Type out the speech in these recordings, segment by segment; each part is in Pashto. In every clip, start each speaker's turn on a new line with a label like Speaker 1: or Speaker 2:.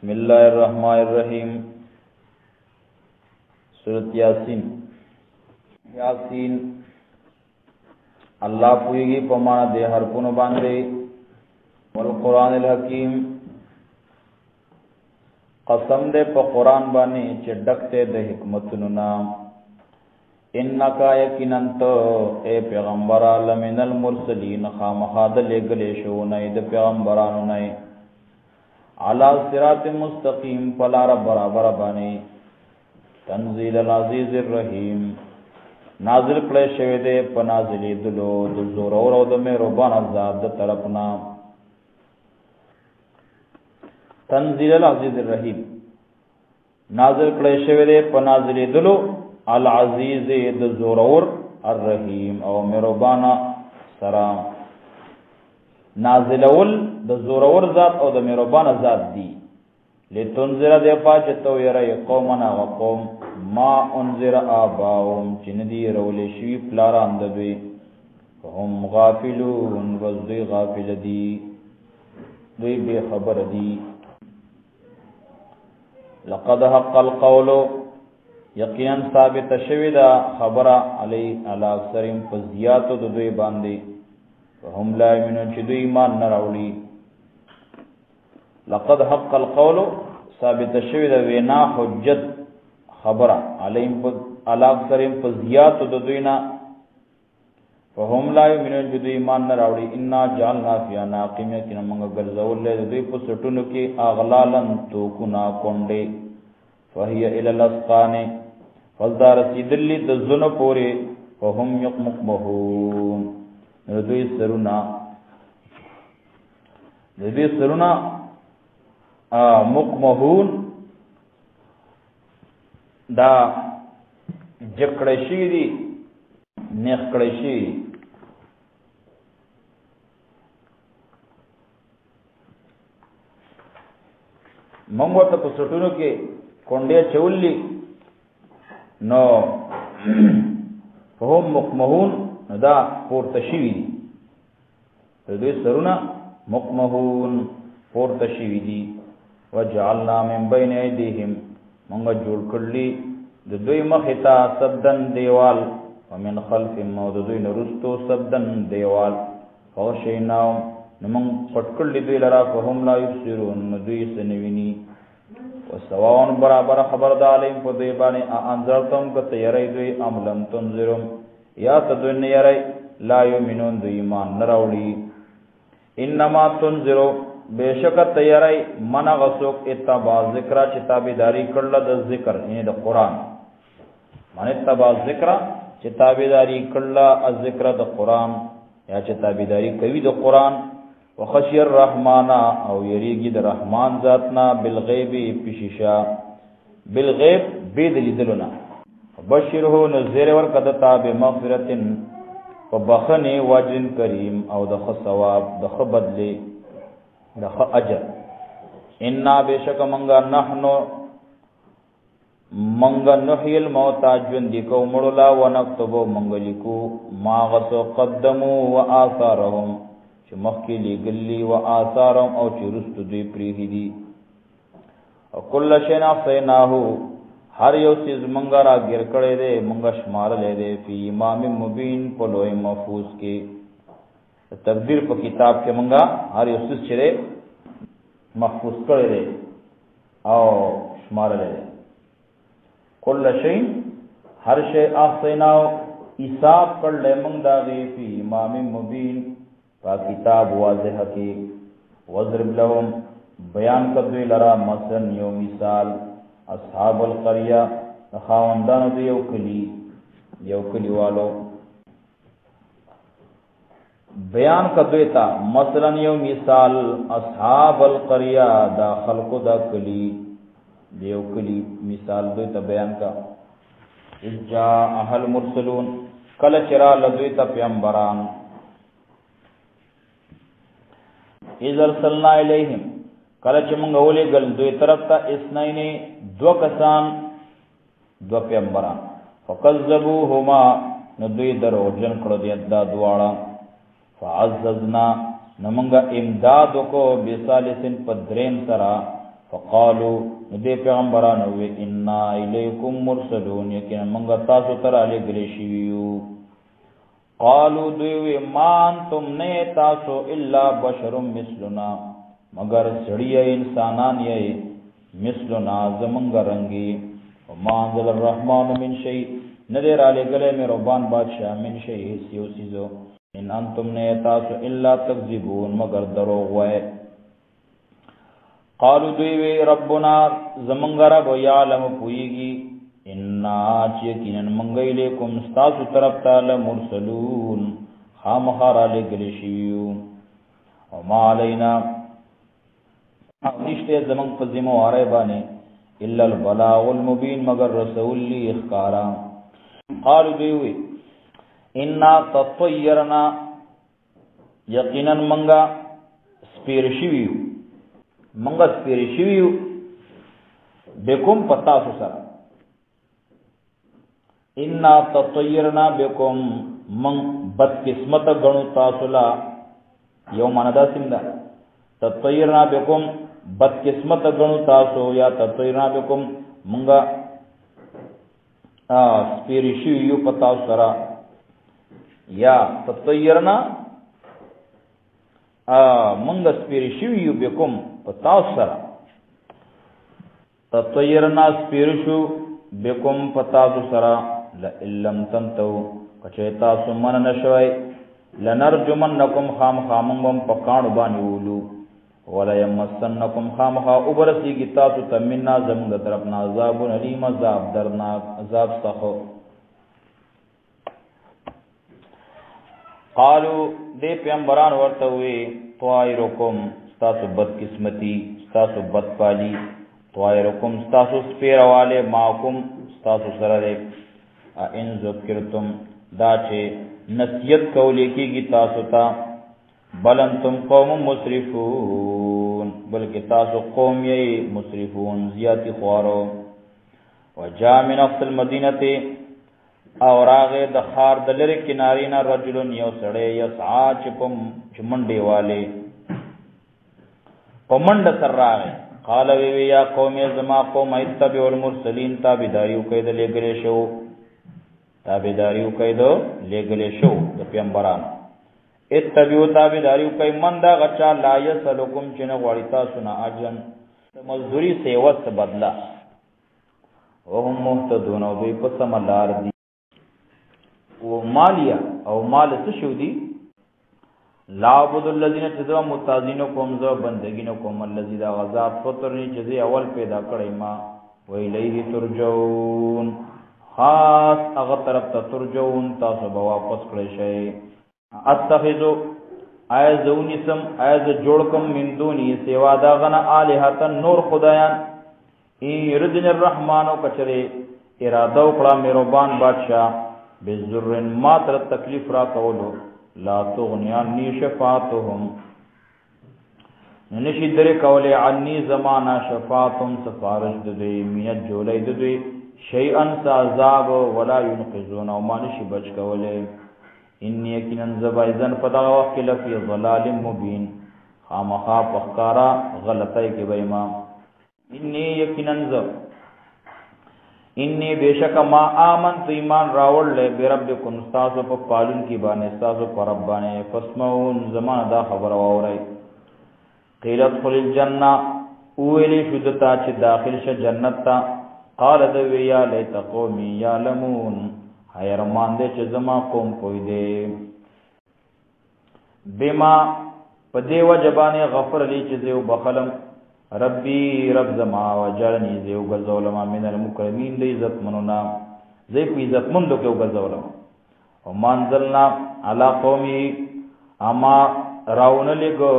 Speaker 1: بسم الله الرحمن الرحیم سورۃ یاسین یاسین الله پویږي په معنا د حرفونو باندې والقرآن الحکیم قسم دې په قرآن باندې چې ډکته د حکمتونو نام انک یقیننت اے پیغمبر لمن المرسلین خامخاد لګلې شو نه د پیغمبرانو نه علی صراط مستقیم پلار برابر باندې تنزیل العزیز الرحیم نازل کړه شوی دې په نازلې دلو د زور او د مهربان ذات د طرفنا تنزیل العزیز الرحیم نازل کړه شوی دې په نازلې دلو العزیز د زورور الرحیم او مهربان سره نازلول د زورور ذات او د مهربان ذات دی لتنذر د پاج تو یری قومنا وقوم ما انذر اباهم چندی رول شی پلاران د دوی هم غافلون وذی غافل دی دوی به خبر دی لقد حق القول یقینا ثابت شویدا خبره علی اکثرین فزیات د دوی باندې هم لا یمنون چې دوی ایمان نه راوړي لقد حق القول ثابت شویدا وینا حجت خبره علیم اکثرین فزیات د دوی نه فهم لا یمنون چې دوی ایمان نه راوړي ان جعلنا فی اناقم یقینا موږ ګرځول له دوی په سټونو کې اغلالن تو کنا کونډه فهي الى الاسقان فزدار سیدلی د زنه پوره فهم یقمقمهون دوی سرونا مقمهون دا جکړشی دي نخکړشی مونږ ته په سټونو کې کونډه چوللی نو فهم مقمهون دا پورته شوی دي دوی سرونه مقمهون پورته شوی دي وجعلنا من بین ایدیهم موږ جوړ کړلی د دوی مخې ته سدن دیوال ومن خلفهم او د دوی نرستو سدن دیوال فغشیناهم نو موږ پټ کړلی دوی لرا فهم لا یبصرون دوی سنویني وسواون برابر خبردار علیم په دوی باندې انذرتم کته یری دوی عملم تنذرم یا تدون یری لا یؤمنون دو ایمان نراوړي انما تنذرو بشک تیری من غسوک اتباع ذکر چې تابعداري کړل د ذکر یعنی د قران من اتباع ذکر چې تابعداري کړل از ذکر د قران یا چې تابعداري کوي د قران وخشی الرحمن او یریږي د رحمان ذاتنا بالغیب پشیشا بالغیب بيد لیدلنا بشره نذیر ورکد تاب مغفرتن وبخنی واجن کریم او د ثواب د بدلی د اجر ان بشک منغا نحنو منغا نحیل موت جن دی کو مړلا ونكتب منغلیکو ما غسو قدموا واثارهم چې مخکې لګلی واثارهم او چې رست دوی پریهی دي او کل شینا فیناهو هر یو چیز منګه را ګر کړي دي منګه شمار لې دي په امام مبین په لوی محفوظ کې تقدیر په کتاب کې منګه هر یو چیز چره محفوظ کړي دي او شمار لې دي کل شی هر شی احسیناو حساب کړل منګه دا وی په امام مبین په کتاب واضح کې وضرب لهم بیان کړي لرا مثلا یو مثال اصحاب القريه خاوندان دی یو کلی والو بیان کدوی تا مثلا یو مثال اصحاب القريه دا خلقو دا کلی دیو کلی مثال دوی تا بیان کا اجا اهل مرسلون کل چرا لدوی تا پیغمبران اذ ارسلنا الیہم کله چې موږ ولې ګل دوی طرف ته اسنین دو کسان دو پیغمبران فکذبوهما نو دوی دروغجن کړو دي دا دواړه فعززنا نو موږ امداد کو بثالثن پدریم سرا فقالوا دې پیغمبرانو وی انا الیکم مرسلون یقینا موږ تاسو ته را لېږلي شوي یو. قالوا دوی ما انتم نه تاسو الا بشر مثلنا مگر سړی انسانان یې مثلنا زمونږ رنګي. وما انزل الرحمن من شيء ندر علی گلے میں ربان بادشاہ من شيء سیو سیزو ان انتم نے تاسو الا تکذبون مگر دروغ وای. قالوا دوی ربنا زمونږ رب یعلم پویږي انا چیکنن منگئی لیکم ستاسو طرف تعالی مرسلون خامخار علی گلی شیو. وما علینا نشتے زمان فزیمو آرے بانے الا البلاغ المبین مگر رسول لی اخکارا. قالو دیوی انا تطیرنا یقینا منگا سپیرشیویو منگا سپیرشیویو بکم پتاسو سرا. انا تطیرنا بكم من بد قسمت گنو تاسولا یو ماندا سمدا تطیرنا بكم بد قسمت گنو تاسو یا تطیرنا بكم منگا سپیرشی یو پتا سرا یا تطیرنا منگا سپیرشی یو بكم پتا سرا تطیرنا سپیرشو بكم پتا سرا لئلم تنتو کچیتا سمن نشوی لنرجمنکم خام خامنگم پکانو بانیولو ولا یمسنکم خام خا ابرسی گتاسو تمنا زمند طرفنا عذاب علیم عذاب درناک عذاب سخو. قالو دے پیغمبران ورتوی طائرکم ستاسو بد قسمتی ستاسو بد پالی طائرکم ستاسو سپیروالے ماکم ستاسو سرے ان ذکرتم دا چه نصیحت کولی کی گی تاسو تا بل انتم قوم مسرفون بلکہ تاسو قوم یہی مسرفون زیادی خوارو. وجا من اقصى المدینة اور آغے دخار دلر کنارینا رجلن یو سڑے یسعا چمنڈے والے پمنڈ سر راغے. قال وی یا قوم زما قوم اتبعوا المرسلین تابداریو قید لے گلے شو تابداریو قیدو لے گلے شو دا پیغمبران اتبعوا تابداریو قید من دا غچا لا یسلکم چن غوڑیتا سنا اجن مزدوری سیوت بدلا وهم محتدون و دوی پسم اللار دی و مالیا او مال سشو دی لعبد اللذین چیزا متازینکم زو بندگینکم اللذی دا غذاب فطرنی چیزی اول پیدا کردی ما و الیه ترجون خاص اغا طرف تا ترجون تاسو بواپس کردی شئی. اتخذو آیز اونیسم آیز جوڑکم من دونی سیوا داغنا آلہتا نور خدایان این ردن الرحمانو کچرے ارادو کڑا میروبان بادشاہ بزرن ماتر تکلیف را کولو لا تغنیان نی شفاعتهم نشی در کولی عنی زمانہ شفاعتهم سفارش ددوی میت جولی ددوی شیئن سا عذاب ولا ينقذون او مانشی بچ کولی. انی یقیناً زبائزن پدغ وقت لفی ضلال مبین خامخا پخکارا غلطائی کے بیما. انی یقیناً زب انی بیشک ما آمن تو ایمان راول لے بربکن استاسو پا پالن کی بانے استاسو پا رب بانے فاسمعون زمان دا خبر واورائی. قیلت خل الجنہ اویلی شدتا چی داخل شا جنت تا قال دوی یا لیت قومی یعلمون حیرمان دے چی زمان قوم کوئی دے بما پدے وجبانے غفر لی چیزیو بخلم ربی رب زما وجرنی زیو گزولما من المکرمین دی عزت منونا زی پی عزت مندو کیو گزولما. ومانزلنا علا قومی اما راون لگو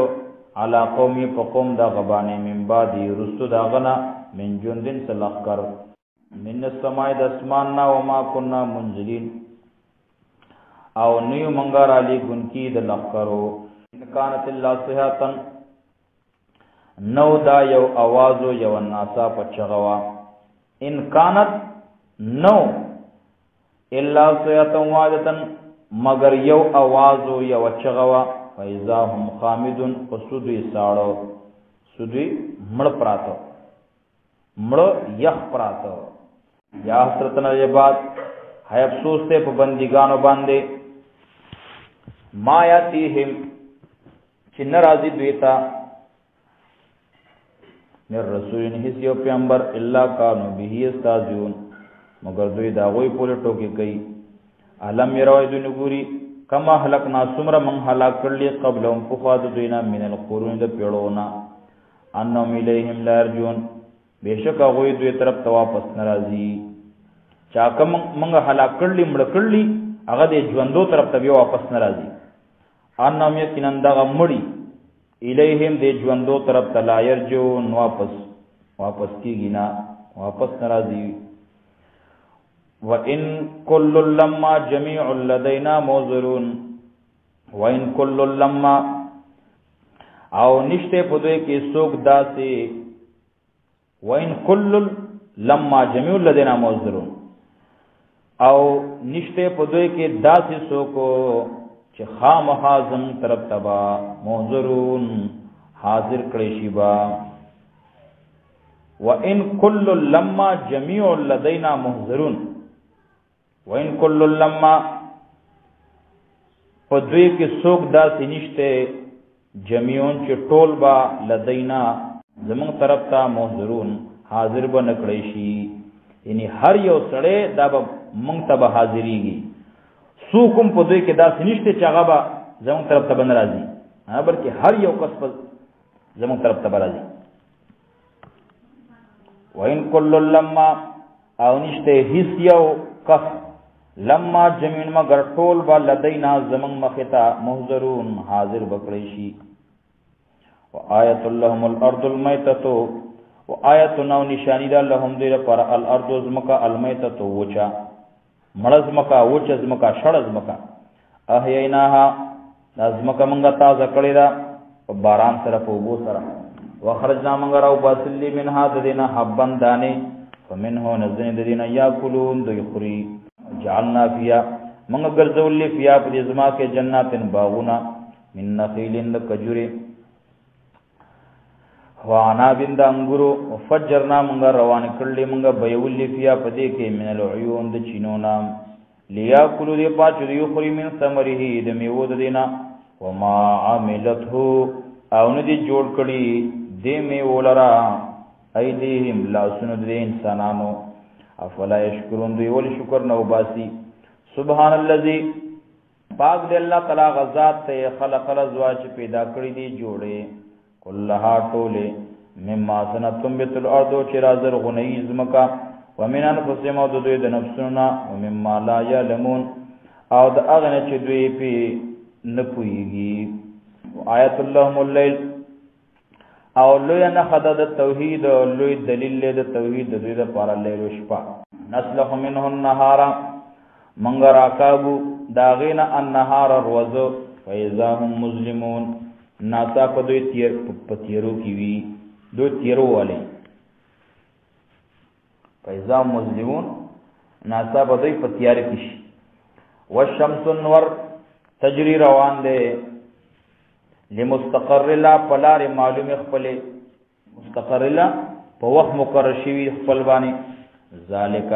Speaker 1: علا قومی پا قوم دا غبانی من بعدی رستو دا غنا من جندن سلق کر من السماع دسماننا وما کننا منزلین او نیو منگار علی گنکی دلق کرو. انکانت اللہ صحاتن نو دا یو آوازو یو الناسا پچغوا ان کانت نو الا صیتا واجتا مگر یو آوازو یو چغوا فیضا هم خامدون پسودوی ساڑو سودوی مڑ پراتو مړه یخ پراته یا حسرتن العباد ہے افسوس تے په بندگانو باندې ما یاتیهم چې ناراضی دویتا نر رسولین هیڅ یو پیغمبر الا کانوا به استاذون مگر دوی دا غوی پوره ټوکی کوي علم يروا دون ګوري کما هلکنا سمر من هلاک کړلی قبلهم فقاد دوینا من القرون د پیړونا انهم الیهم لا يرجون بیشک غوی دوی طرف ته واپس ناراضی چا کوم منګه هلاک کړلی مړ کړلی هغه د ژوندو طرف ته واپس ناراضی انهم یقینا دغه مړی الیهم د ژوندو طرف ته لا يرجون واپس کیږي نه واپس ناراضی وَإِن كُلٌّ لَمَّا جَمِيعٌ لَدَيْنَا مُحْضَرُونَ وَإِن كُلٌّ لَمَّا او نشته په دوی کې څوک داسې وَإِن كُلٌّ لَمَّا جَمِيعٌ لَدَيْنَا مُحْضَرُونَ او نشته په دوی کې داسې څوک چې خامخا زموږ طرف تبا محضرون حاضر کړي شي با وَإِن كُلٌّ لَمَّا جَمِيعٌ لَدَيْنَا مُحْضَرُونَ وَإِن كُلٌّ لَمَّا پدوی کې څوک داسې نشته جمیعون چې ټول با لدینا زمون طرف ته محضرون حاضر به نکړی شي یعنی هر یو سړی دا به مونږ ته به حاضریږي څوک پدوی کې داسې نشته چې هغه به زمون طرف ته بن راځي بلکې هر یو کس په زمون طرف ته راځي وَإِن كُلٌّ لَمَّا او نشته هیڅ یو کس لما جمین مگر ټول با لدینا زمن مختا محضرون حاضر بکړی شي وآیت لهم الارض المیتۃ وآیت نو نشانی دا لهم دې پر الارض زمکا المیتۃ وچا مړز مکا وچز مکا شړز مکا احییناها لازمکا منګه تازه کړی دا باران سره په وبو سره وخرجنا منګه راو باسلی منها دینه حبن دانه فمنه نزن دینه یاکلون دوی جعلنا فيها من غرزول فيها بجزما کے جنات باغنا من نخيل كجور وعناب انگور وفجرنا من روان کړل من بيول فيها پدې کې من العيون د چینونا لياكلوا دي پاچ دی خوري من ثمره د میوه دینا وما عملته او ندي جوړ کړي دې میولرا ايديهم لا سند دي انسانانو افلا یشکرون دوی ول شکر نو باسی سبحان الذی پاک دی الله تعالی غزاد ته خلق الازواج پیدا کړی دی جوړه کلها ټوله مما سنتم بیت الارض چرازر غنی زمکا ومن انفسهم او دوی د نفسنا ومما لا یعلمون او د اغنه چې دوی په نپویږي آیت اللهم الليل او لوی نه خدای د توحید او لوی دلیل له توحید د دوی لپاره لیل شپه نسلخ منه النهار منغرا کابو داغینا النهار الروز فاذا هم مظلمون ناسا په دوی تیر پتیرو کی وی دوی تیرو والے فاذا مظلمون ناسا په دوی پتیار کی والشمس النور تجری روان ده لمستقر لا پلار معلوم خپل مستقر لا په وخت مقرر شوی خپل باندې ذالک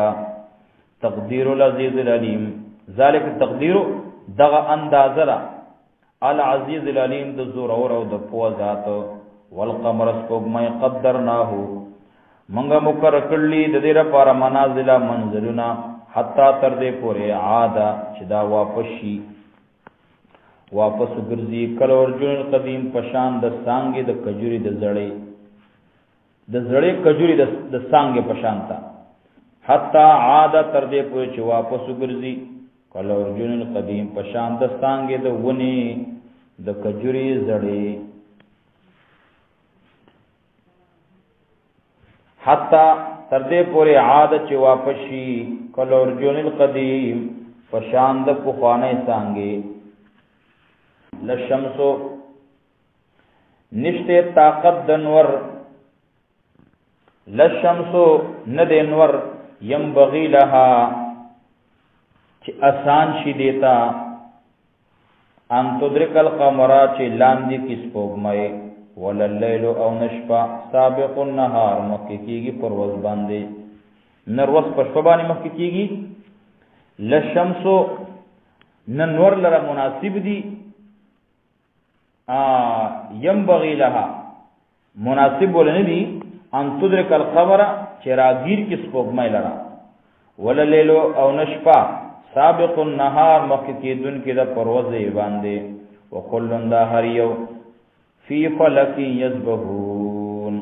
Speaker 1: تقدیر العزیز العلیم ذالک تقدیر دغه اندازره العزیز العلیم د زور او د پوه ذات والقمر سپوږمۍ قدرناه منګه مقرر کړلی د دې لپاره منازل منزلنا حتا تر دې پورې عاده چې دا واپس ګرځي کله ورجن قدیم پشان د سانګې د کجوري د زړې کجوري د سانګې پشان تا حتا عاده تر دې پورې چې واپس ګرځي کله ورجن قدیم پشان د سانګې د ونی د کجوري زړې حتا تر دې پورې عاده چې واپس شي کله ورجن قدیم پشان د پخوانه سانګې لشمسو نشته طاقت دنور لشمسو ند انور ينبغي لها چې آسان شي دیتا ان تدرک القمر چې لاندې کې سپوږمۍ ولا الليل او نشفا سابق النهار مخکې کیږي پر ورځ باندې نروس په شپه باندې مخکې کیږي لشمس نور لره مناسب دي ينبغي لها مناسب ولندي ان تدرك القمر چراغیر کی سپوږمۍ لره ولا الليل او نشفا سابق النهار مخکې کیدون کې د پروازې باندې وکلن دا هر یو فی فلک یسبحون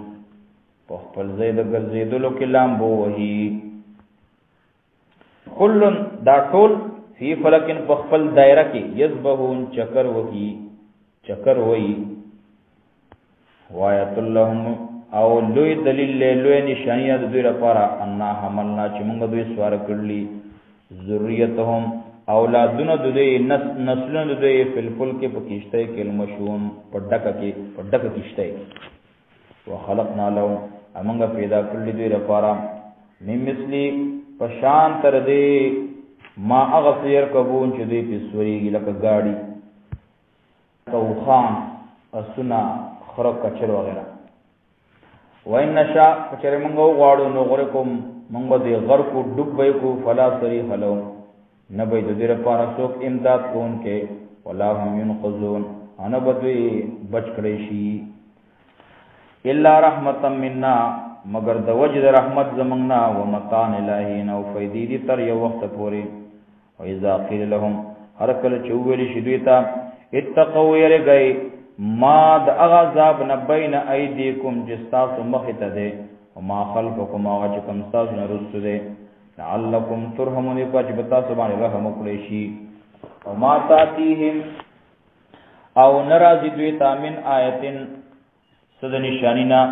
Speaker 1: په خپل ځای د ګرځېدلو کې لامبو وهي کلن دا ټول فی فلک په خپل دایره کې یسبحون چکر وهي وایت اللهم او لوی دلیل لوی نشانی د دوی لپاره ان حملنا چې موږ دوی سوار کړلی ذریتهم اولادونه د دوی نسلونه د دوی فلفل کې پکشته کې المشون پډک کشته وخلقنا لهم امنګ پیدا کړلی دوی لپاره مثلی پشان تر دې ما اغفیر کبون چې دوی په سوري لکه گاڑی توخان اسنا خرق کچر وغیرہ وَإِنَّ نَشَاءَ فَچَرَ مَنْغَوْ غَارُ نُغْرِكُمْ مَنْغَ دِي غَرْكُ دُبَّيْكُ فَلَا صَرِيحَ لَهُمْ نَبَيْ دِرَ پارا سوک امداد کون کے وَلَا هُمْ يُنْقَذُونَ انا بدوی بچ کړی الا رحمتا منا مگر د وجد رحمت زمنګنا ومتان الہین او فیدی دی تر یو وخت پوری و اذا قیل لهم هر کله چوویل شدویتا اتقوا یرګی ما د اغذاب نبین ایدیکم جستاس مخته ده وما خلفکم او چې کوم تاسو نه رسو ده لعلکم ترحمون پچ بتا سبحان رحم کړی شي او ما تاتیهم او ناراضی دوی تامن آیتن سد نشانینا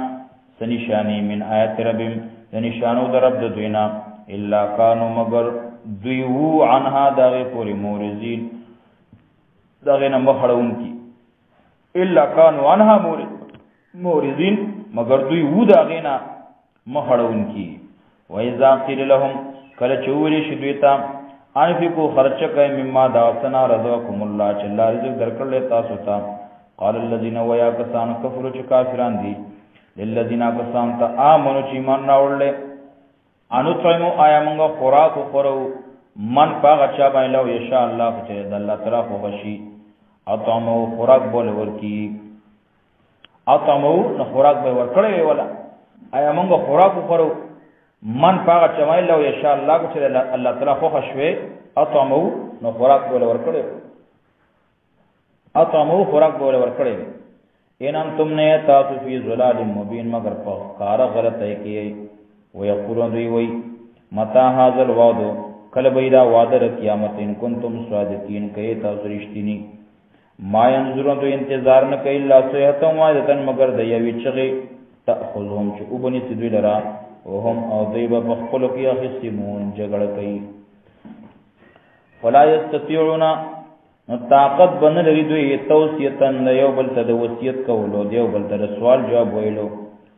Speaker 1: سنشانی من آیت ربهم نشانو در رب دوینا الا کانوا مگر دوی وو عنها دغه پوری مورزین دغه نه مخړون کی الا كانوا عنها مورزين مگر دوی وو دا غینا مخړون کی وایذا قیل لهم کله چوری شدویتا انفقوا خرچ کای مما داسنا رزقکم الله چې الله رزق درکړل تاسو ته قال الذين ويا كسان كفروا چې کافران دي للذين كسان ته امنوا چې ایمان راوړل انو تایمو آیا موږ خوراک خورو من پاغه چا باندې لو ان شاء الله چې د الله تعالی خو غشي اطعمو خوراک بول ورکی اطعمو نو خوراک به ورکړی ولا آیا موږ خوراک خورو من پاغه چمای لو ان شاء الله چې الله تعالی خو خشوي اطعمو نو خوراک بول ورکړی اطعمو خوراک بول ورکړی ان انتم نه تاسو فی ظلال مبین مگر په کار غلطه کوي ويقولون دوی وی متى هذا الوعد کله بیدا وعده قیامت ان کنتم صادقین کوي تاسو رښتینی ما ينظرون تو انتظار نه کوي الله سيهتم واذتن مگر د یوي چغي تاخذهم چې وبني سدوی لرا وهم او دیب بخلو کی اخصمون جګړه کوي فلا يستطيعون طاقت بن لري دوی توصیتن یو بل ته د وصیت کولو دیو بل ته سوال جواب ویلو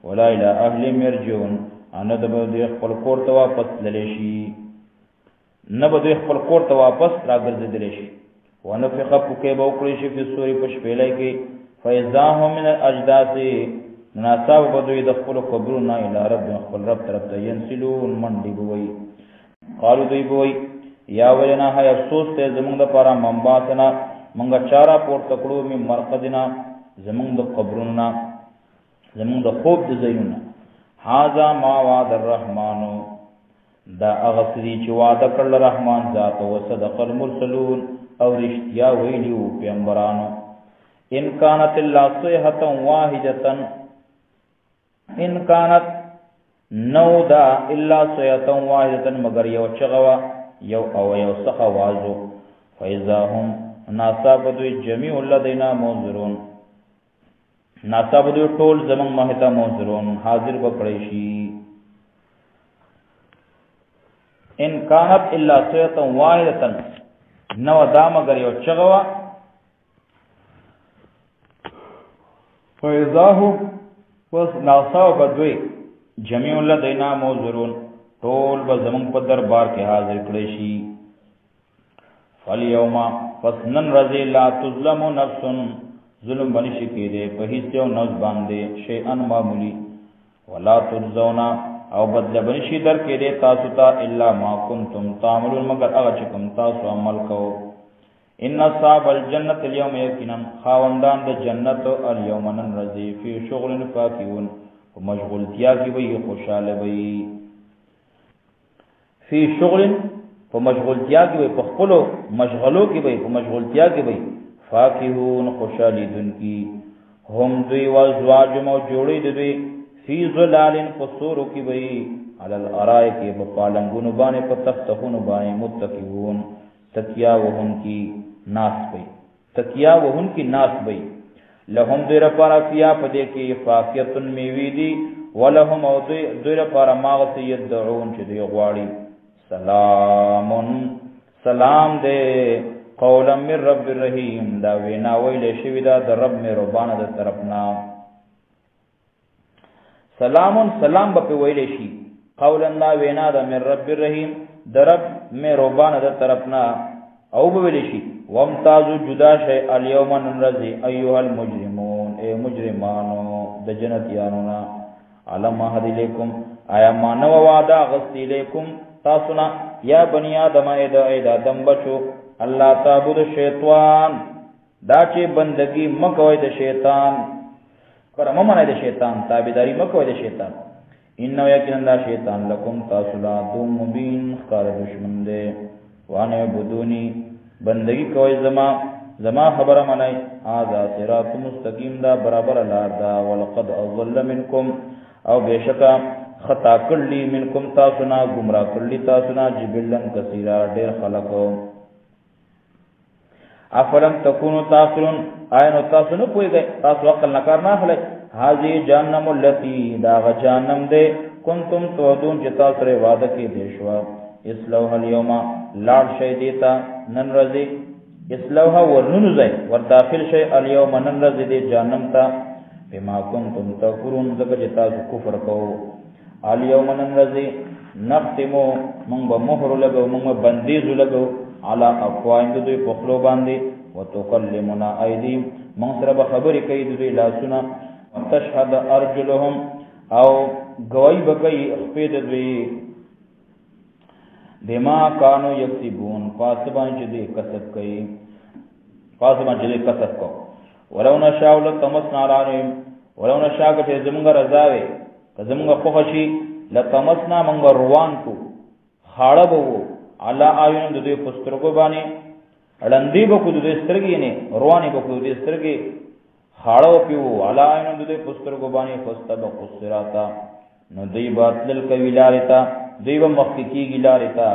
Speaker 1: ولا الى اهل مرجون ان د به خپل کور ته واپس للی شي نه به خپل کور ته واپس راګرځیدل شي ونفخ پوکې به وکړي شي په سوري پښ پیلای کې فیضاهم من الاجداث مناسب بدوی د خپل قبرونه اله رب خپل رب طرف ته ينسلون منډي بوي قالو دوی بوي یا ولنا هي افسوس ته زمونږ د پاره منباسنا مونږه چارا پور تکړو می مرقدنا زمونږ د قبرونه زمونږ د خوب د زینونه هاذا ما وعد الرحمن دا اغسری چې وعده کړل رحمان ذات او صدق المرسلون او رشتیا ویلیو پیغمبرانو ان کانت الا صیحه واحده ان کانت نو دا الا صیحه واحده مگر یو چغوا یو او یو څخه وازو فاذا هم ناصابدو جميع الذين منذرون ناصابدو ټول زمون مهتا منذرون حاضر بکړی شي ان کانت الا صیحه واحده نو دا مگر یو چغوا فیضاهم پس ناصاب بدوی جمیع لدینا موزرون ټول به زمون په دربار کې حاضر کړي شي فالیوم پس نن رضی لا تظلم نفس ظلم بنشي کېده په هیڅ یو نفس باندې شیئا معمولی ولا تجزون او بدل بنشي در کېده تاسو ته الا ما کنتم تعملون مگر هغه چې کوم تاسو عمل کوو ان اصحاب الجنه اليوم یقینا خاوندان د جنت اليوم نن رضی فی شغل فاکهون ومشغولتیا کی وی خوشاله وی فی شغل ومشغولتیا کی وی په خپل مشغلو کی وی په مشغولتیا کی وی فاکهون خوشالی دن کی هم دوی وازواج مو جوړی دوی فی ظلال قصور کی وی علی الارائک په پالنګونو باندې په تختونو باندې متکئون تکیا وهم کی ناس بی تکیا وهم کی ناس بی لهم دیر پارا فیا پدے کی فاکیتن میوی دی ولهم او دیر پارا ماغت یدعون چی دی غواری سلامن سلام دے قولا من رب الرحیم دا وینا ویل شویدا دا رب میں ربان دا طرفنا سلامن سلام با پی ویل شی قولا دا وینا دا من رب الرحیم دا رب میں ربان دا طرفنا او بویل شی وامتازو جدا شئی الیوم ننرزی ایوہ المجرمون اے مجرمانو دا جنتیانونا علم آہدی لیکم آیا مانو وعدا غستی لیکم تاسونا یا بنی آدم اید آدم بچو اللہ تعبد شیطوان دا چی بندگی مکوی دا شیطان کرم منای دا شیطان تابداری مکوی دا شیطان انہو یکنن دا شیطان لکم تاسولا دو مبین خار دشمن دے وانے بدونی بندگی کوئی زما خبر منائی آزا صراط مستقیم دا برابر لار دا ولقد اضل منکم او بیشکا خطا کرلی منکم تاسونا گمراہ کرلی تاسونا جبلن کثیرا دیر خلقو افلم تکونو تاخلون آئینو تاسونو پوئی گئے تاسو اقل نکار ناخلے حاضی جانم اللتی داغ جانم دے کنتم توعدون جتا سر وعدہ کی دیشوا اسلوح اليوما لار شئی دیتا نن رضی اسلوحا ورنون زی ورداخل شئی اليوم نن رضی دی جانم تا بما کنتم تکفرون زکر جتا سو کفر کو اليوم نن رضی نختمو منگ با مہر لگو منگ با بندیزو لگو علا افوائن دوی پخلو باندی و تکلمنا ایدیم منگ سر بخبری کئی دوی لاسونا و تشهد ارجلهم او گوائی بکئی اخپید دوی بما کانو یکسبون پاسبان چدی کسب کئی پاسبان چدی کسب کو ولو نشاء لطمسنا علیہم ولو نشاء کچھ زمانگا رضاوے کزمانگا خوخشی لطمسنا منگا روان کو خاڑبو علا آیون دو پسترگو بانی اڑندی بکو دو استرگی نے روانی بکو دو استرگی خاڑو پیو علا آیون دو پسترگو بانی فستبقو الصراطا نو دی باطلل کوی لارتا دیو مخکی گی لارتا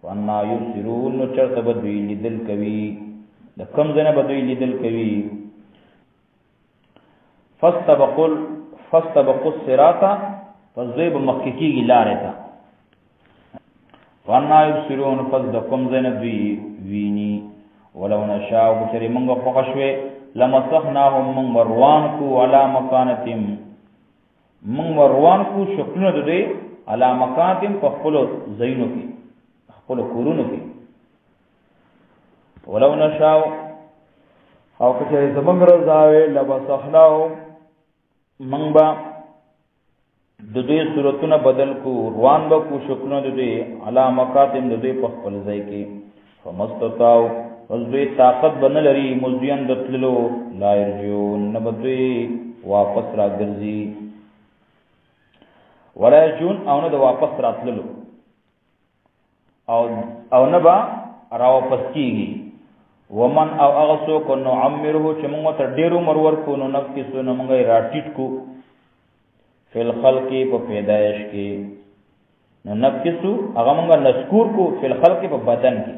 Speaker 1: وانا یبصرون نو چرت بدوی لیدل کوی د کم زنه بدوی لیدل کوی فاستبقوا الصراط فذيب مخکی گی لارتا وانا یبصرون فذکم زنه دوی وینی ولو نشاء بشری منغ فخشوی لمسخناهم من مروان کو علی مکانتهم من مروان کو شکلونه دوی علا مکاتم پا خپلو زینو کی خپلو کورونو کی ولو نشاو او کچھر زمانگ رضاوے لبسخناو منگ با دوی صورتون بدل کو روان با کو شکلون دوی علا مکاتم دوی پا خپل زی کی فمستطاو وزدوی طاقت بنلری مزدین دتللو لا ارجون نبدوی واپس را گرزی ولا جون او نه د واپس راتللو او نه با را واپس کیږي ومن او اغسو کو نو عمره چې موږ ته ډیرو مرور کو نو نفس سو نو موږ راټیټ کو فل خلق په پیدائش کې نو نفس سو هغه موږ نشکور کو فل خلق په بدن کې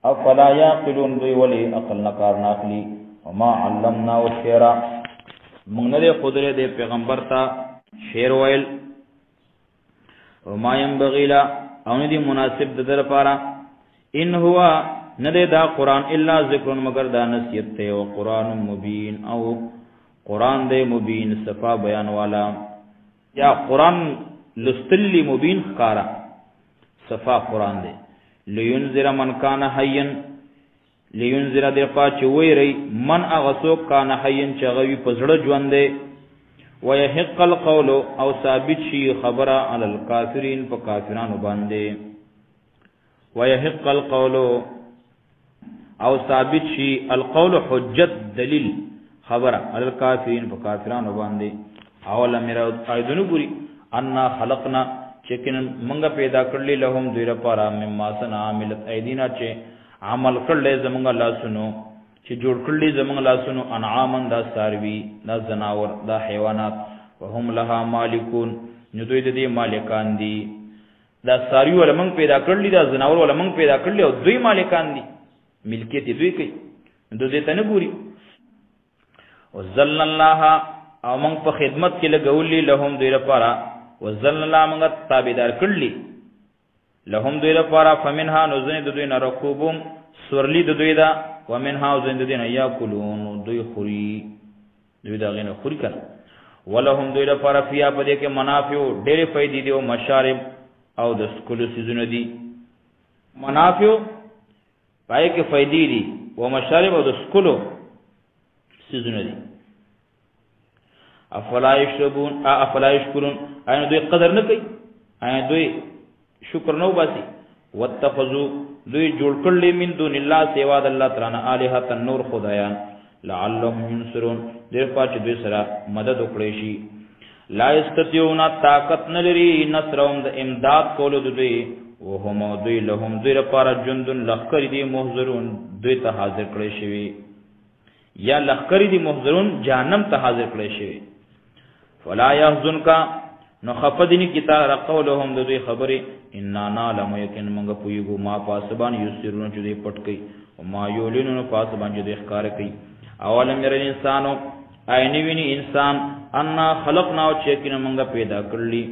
Speaker 1: او فلا یاقلون دوی ولی عقل نکار ناخلی وما علمنا الشعر موږ نه قدرت د پیغمبر ته شعر ویل وما ينبغي لا او ندی مناسب د در پارا ان هوا ندی دا قرآن الا ذکر مگر دا نصیحت تے و قرآن مبین او قرآن دے مبین صفا بیان والا یا قرآن لستلی مبین خکارا صفا قرآن دے لینذر من کان حیا لینذر د پاچ ویری من اغسو کان حین چغوی پزړه ژوندې ويحق القول او ثابت شي خبره علی الکافرین په کافرانو باندې ويحق القول او ثابت شي القول حجت دلیل خبره علی الکافرین په کافرانو باندې اولم يروا ايذن ګوري ان خلقنا چکن منګه پیدا کړلی لهم دوی لپاره مما سنا عملت ايدینا چې عمل کړل زمونږ الله سنو چې جوړ کړلی زمونږ الله سنو انعامن دا ساروی دا زناور دا حیوانات وهم لها مالکون نو دوی د دې مالکان دي دا ساروی ول موږ پیدا کړلی دا زناور ول موږ پیدا کړلی او دوی مالکان دي ملکیت دوی کوي دوی ته نه ګوري وزلنا الله او موږ په خدمت کې لګولې لهم دوی لپاره وزلنا الله موږ تابعدار کړلی لهم دوی لپاره فمنها نزن دوی نه رکوبم سورلی دوی دا ومنها زند دوی نه یاکلون دوی خوري دوی دا غنه خوري کړه ولهم دوی لپاره فیا په دې کې منافع ډېرې فائدې دي او مشارب او د سکولو سيزونه دي منافع پای کې فائدې دي او مشارب او د سکولو سيزونه دي افلا یشربون افلا یشکرون اين دوی قدر نه کوي اين دوی شکر نو باسي واتخذوا دوی جوړ کړل من دون الله سوا د الله تعالی الہ النور خدایان لعلهم ينصرون دیر پاچ دوی سره مدد وکړي شي لا استطيعون طاقت نلري نصرهم د امداد کولو دوی وهم دوی لهم دوی لپاره جند لخر دي محضرون دوی ته حاضر کړي شي یا لخر دي محضرون جهنم ته حاضر کړي شي فلا يحزنك نو خفدنی کتاب قولهم د دوی خبره ان نعلم یقین موږ پویګو ما پاسبان یسرون چې دې پټ کوي او ما یولینو پاسبان چې دې ښکار کوي اولم ير الانسانو عین ویني انسان ان خلقنا چې کینه موږ پیدا کړلی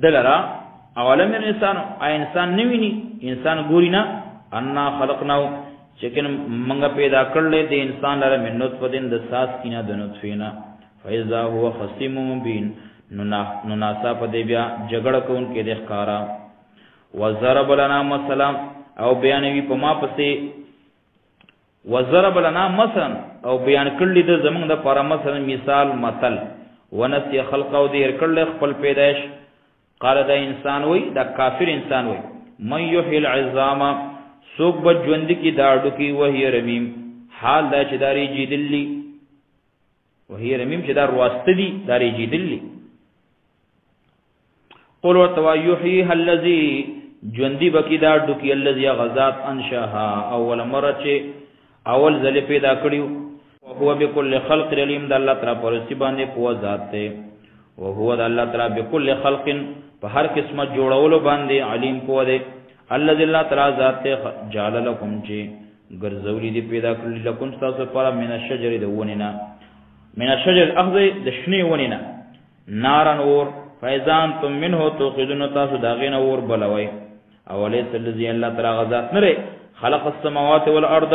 Speaker 1: دلرا اولم ير الانسان انسان نیویني انسان ګوري نه ان خلقنا چې کینه موږ پیدا کړل دې انسان لره من نطفه د ساس کینه د نطفینا فاذا هو خصيم مبين نو ناسا په دې بیا جګړه کوون کې د ښکارا وضرب لنا مثلا او بیانوي په ما پسې وضرب لنا مثلا او بیان کړل د زمونږ د پر مثلا مثال مثل ونسي خلق او دې کړل خپل پیدائش قال دا انسان وای دا کافر انسان وای من يحيي العظام سوق بجوند کی داړو کی وهي رمیم حال دا چې داري جیدلی وهي رمیم چې دا واستدي داري جیدلی قل وتوا يحييها الذي جوندي بکی داړو کی الذي غزات انشاها اول مره چې اول ځل پیدا کړیو او هو بكل خلق علیم د الله تعالی پر سی باندې پوه ذات ته او هو د الله تعالی بكل خلق په هر قسمه جوړولو باندې علیم پوه دی الذي الله تعالی ذات ته جعل لكم چې ګرځولې دی پیدا کړل لكم تاسو پر من الشجر دوننا من الشجر اخذ د شنی ونینا نارن اور فیضان تم منه توقدون تاسو داغین اور بلوي اولیس الذي الله تعالی ذات نه خلق السماوات والارض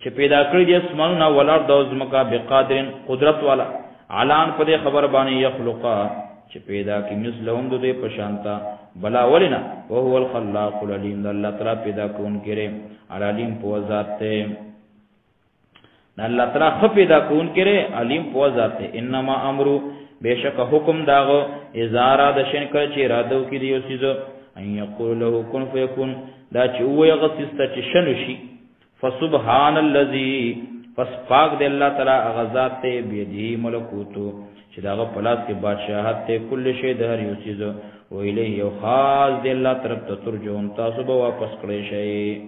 Speaker 1: چې پیدا کړی دي اسمانونه ولارد او زمکا بقادر قدرت والا علان په خبر باندې يخلقا چې پیدا کی مثلهم دوی په شانتا بلا ولنا او هو الخلاق العلیم الله تعالی پیدا کون کړي علیم په ذات ته الله تعالی خ پیدا کون کړي علیم په ذات ته انما امرو بیشک حکم داغو ازارا د شن کړ چې ارادو کې دی اوسې ان یقول له کن فیکون دا چې وې غسست چې شنو شي فسبحان الذي فسپاک دی الله تعالی غزاد ته بيدی ملکوتو چې داغه پلاس کې بادشاہت ته کل شی د هر یو چیز او الیه خاص دی الله طرف ته ترجون تاسو به واپس کړئ شي